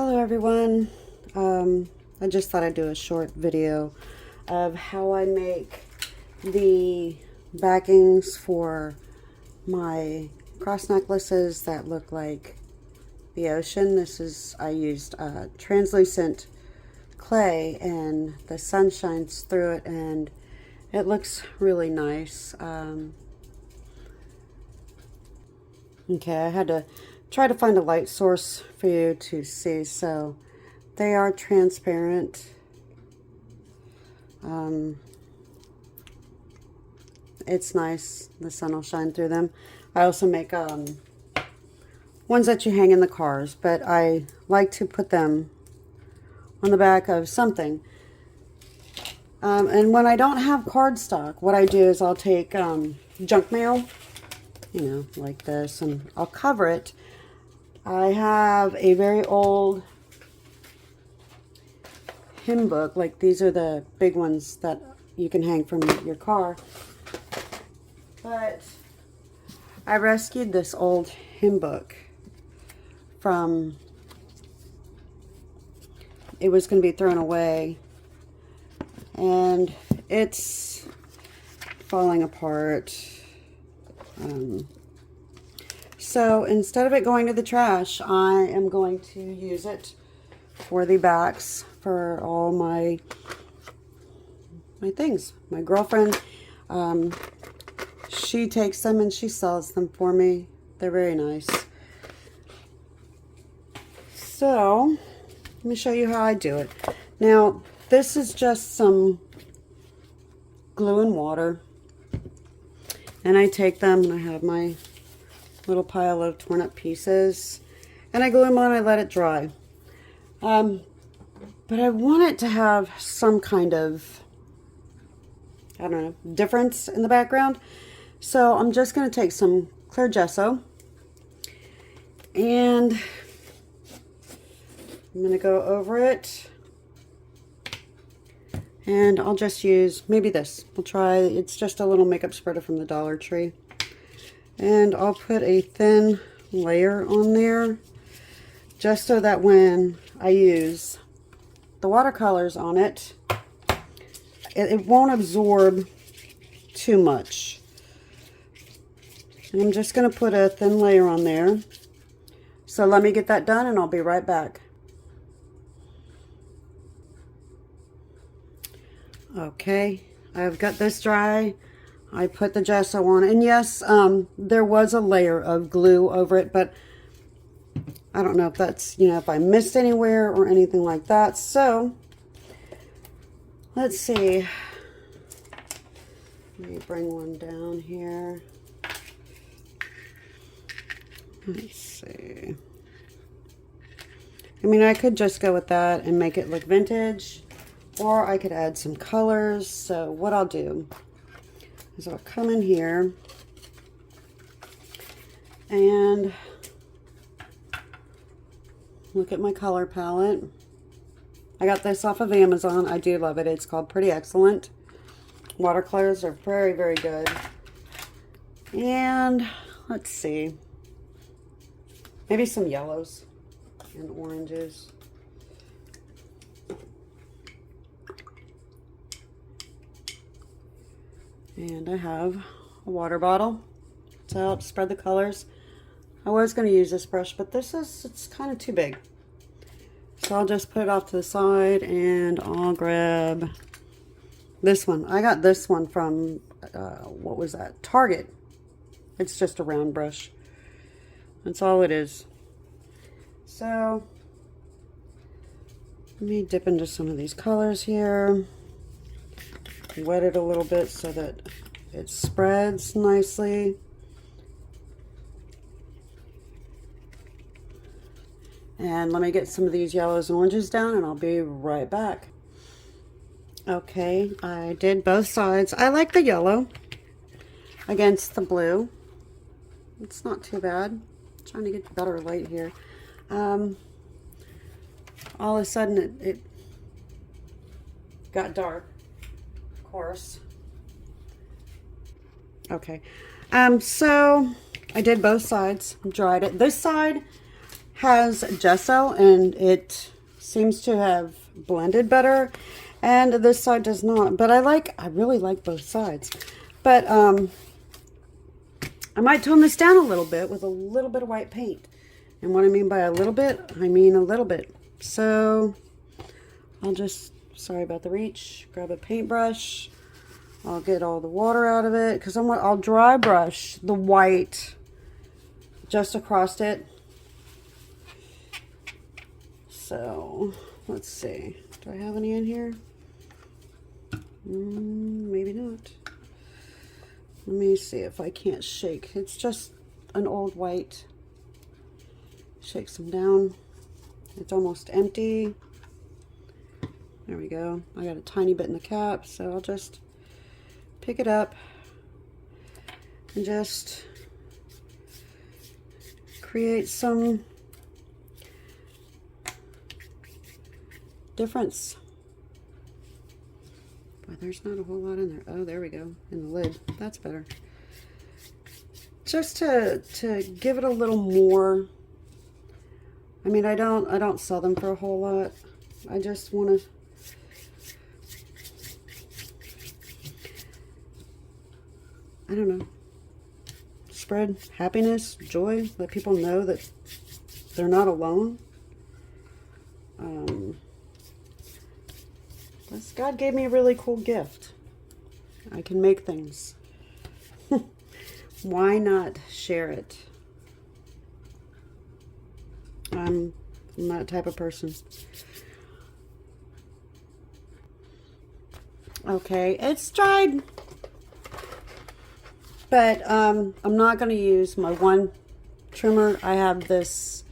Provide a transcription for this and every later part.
Hello everyone. I just thought I'd do a short video of how I make the backings for my cross necklaces that look like the ocean. I used translucent clay and the sun shines through it and it looks really nice. Okay, I had to try to find a light source for you to see. So they are transparent. It's nice. The sun will shine through them. I also make ones that you hang in the cars, but I like to put them on the back of something. And when I don't have cardstock, what I do is I'll take junk mail, you know, like this, and I'll cover it. I have a very old hymn book, like these are the big ones that you can hang from your car. But I rescued this old hymn book from, it was going to be thrown away, and it's falling apart. So instead of it going to the trash, I am going to use it for the backs for all my things. My girlfriend, she takes them and she sells them for me. They're very nice. So let me show you how I do it. Now this is just some glue and water, and I take them and I have my little pile of torn up pieces and I glue them on. I let it dry, but I want it to have some kind of, I don't know, difference in the background. So I'm just going to take some clear gesso and I'm going to go over it, and I'll just use maybe this. We'll try, it's just a little makeup spreader from the Dollar Tree. And I'll put a thin layer on there just so that when I use the watercolors on it, it won't absorb too much. And I'm just going to put a thin layer on there. So let me get that done and I'll be right back. Okay, I've got this dry. I put the gesso on, and yes, there was a layer of glue over it, but I don't know if that's, you know, if I missed anywhere or anything like that. So let's see. Let me bring one down here. Let's see. I mean, I could just go with that and make it look vintage, or I could add some colors. So what I'll do is I'll come in here and look at my color palette. I got this off of Amazon. I do love it. It's called Pretty Excellent. Watercolors are very, very good. And let's see, maybe some yellows and oranges. And I have a water bottle to help spread the colors. I was going to use this brush, but it's kind of too big. So I'll just put it off to the side, and I'll grab this one. I got this one from, what was that? Target. It's just a round brush. That's all it is. So let me dip into some of these colors here. Wet it a little bit so that it spreads nicely. And let me get some of these yellows and oranges down and I'll be right back. Okay, I did both sides. I like the yellow against the blue. It's not too bad. I'm trying to get better light here. All of a sudden it got dark. Course. Okay, so I did both sides, dried it. This side has gesso, and it seems to have blended better, and this side does not. But I really like both sides. But I might tone this down a little bit with a little bit of white paint. And what I mean by a little bit, I mean a little bit. So I'll just, sorry about the reach, grab a paintbrush. I'll get all the water out of it, because I'll dry brush the white just across it. So let's see, do I have any in here? Maybe not. Let me see if I can't shake. It's just an old white. Shake some down. It's almost empty. There we go. I got a tiny bit in the cap, so I'll just pick it up and just create some difference. But there's not a whole lot in there. Oh, there we go, in the lid. That's better. Just to give it a little more. I mean, I don't sell them for a whole lot. I just want to I don't know, spread happiness, joy, let people know that they're not alone. God gave me a really cool gift. I can make things. Why not share it? I'm that type of person. Okay, it's dried. But I'm not going to use my one trimmer. I have this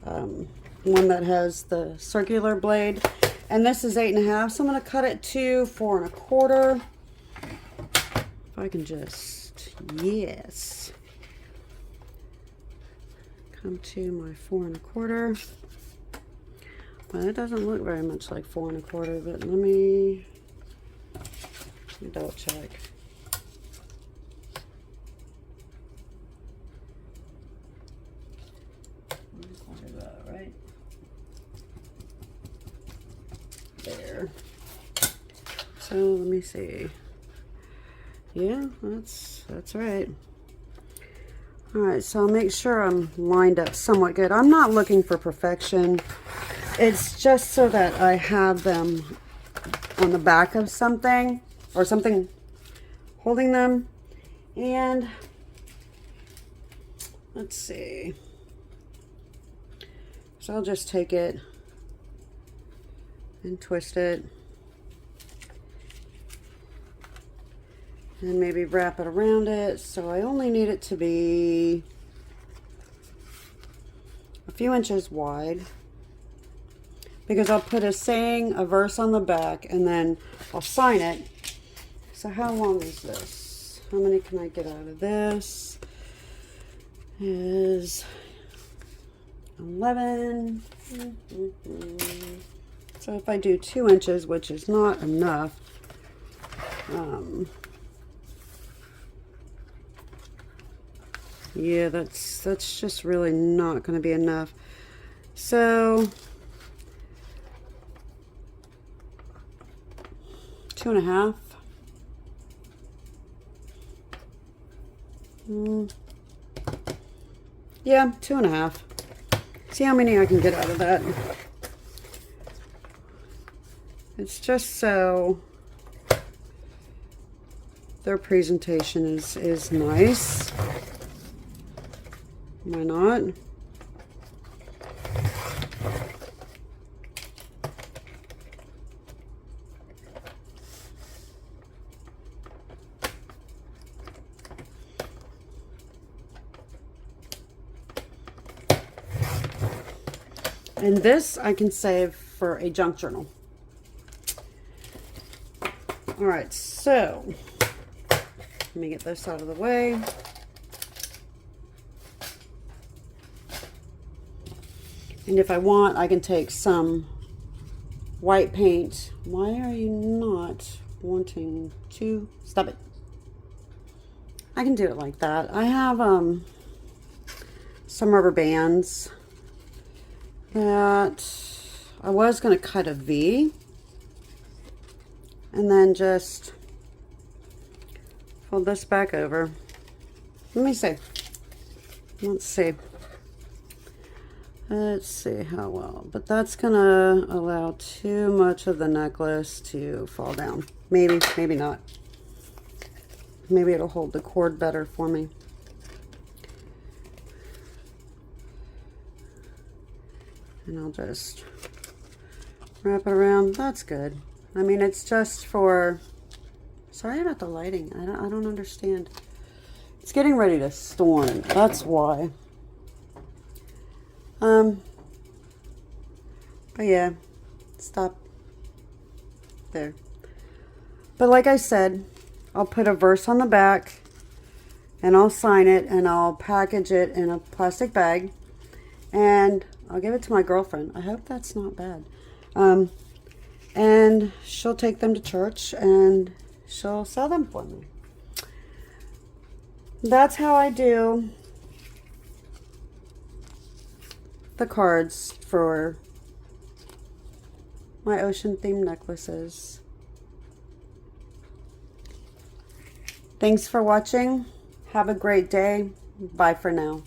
one that has the circular blade. And this is 8.5, so I'm going to cut it to 4 1/4. If I can just, yes. Come to my 4 1/4. Well, it doesn't look very much like 4 1/4, but let me double check. Right there. So let me see. Yeah, that's right. All right, so I'll make sure I'm lined up somewhat good. I'm not looking for perfection. It's just so that I have them on the back of something, or something holding them. And let's see. So I'll just take it and twist it. And maybe wrap it around it. So I only need it to be a few inches wide, because I'll put a saying, a verse on the back, and then I'll sign it. So how long is this? How many can I get out of this? Is 11. So if I do 2 inches, which is not enough, yeah, that's just really not going to be enough. So 2 1/2. Yeah, 2 1/2. See how many I can get out of that. It's just so their presentation is nice. Why not? And this I can save for a junk journal. All right, so let me get this out of the way. And if I want, I can take some white paint. Why are you not wanting to? Stop it. I can do it like that. I have some rubber bands that I was going to cut a V and then just fold this back over. Let me see. Let's see. Let's see how well. But that's going to allow too much of the necklace to fall down. Maybe, maybe not. Maybe it'll hold the cord better for me. And I'll just wrap it around. That's good. I mean, it's just for... Sorry about the lighting. I don't understand. It's getting ready to storm. That's why. But yeah. Stop. There. But like I said, I'll put a verse on the back. And I'll sign it. And I'll package it in a plastic bag. And I'll give it to my girlfriend. I hope that's not bad. And she'll take them to church and she'll sell them for me. That's how I do the cards for my ocean themed necklaces. Thanks for watching. Have a great day. Bye for now.